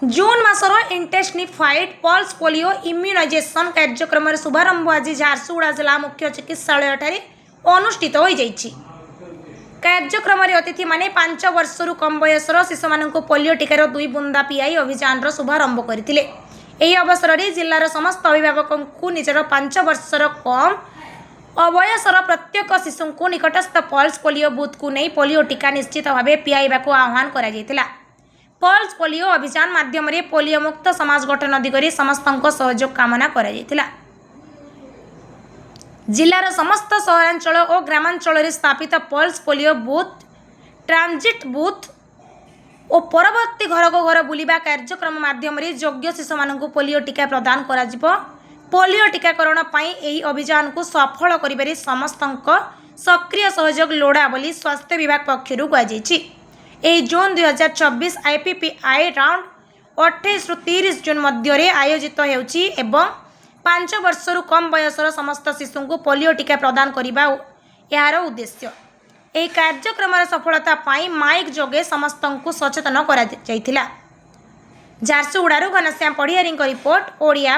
जून मासर intensified pulse polio immunisation कार्यक्रम शुभारंभ आज झारसुगुड़ा जिला मुख्य चिकित्सालय अनुष्ठित हो जाइछि। कार्यक्रम अतिथि माने 5 वर्षरू कम बयसर शिशु मानक पोलियो टीकार 2 बुंदा पियाई अभियान शुभारंभ करथिले। एही अवसर में जिलार समस्त अभिभावकों को निजर 5 वर्षर कम अवयसर प्रत्येक शिशु को निकटस्थ पल्स पोलियो बूथ को नहीं पोलियो टीका निश्चित भाव पियाइबाक आह्वान करा। पल्स पोलियो अभियान माध्यम पोलियो मुक्त समाज गठन दिगरे समस्त सहयोग कामना करा। जिलार समस्त सहरांचल और ग्रामांचल स्थापित pulse polio booth transit booth और परवर्ती घर को घर बुलिबा कार्यक्रम माध्यम योग्य शिशु मानक पोलियो टीका प्रदान करा जिवो। पोलियो टीकाकरण पाई एही अभियान को सफल करिबारे समस्त सक्रिय सहयोग लोड़ा बोली स्वास्थ्य विभाग पक्षरु कहुछि। जून 2024 आईपीपीआई राउंड 28 रु 30 जून मध्य आयोजित होउछि एवं 5 वर्षरू कम बयसर समस्त शिशु को पोलियो टीका प्रदान करने यार उद्देश्य। यह कार्यक्रम सफलता पाई माइक जोगे समस्त को सचेतन करा जायथिला। झारसुगुड़ा घनश्याम पढ़ियारी रिपोर्ट ओडिया।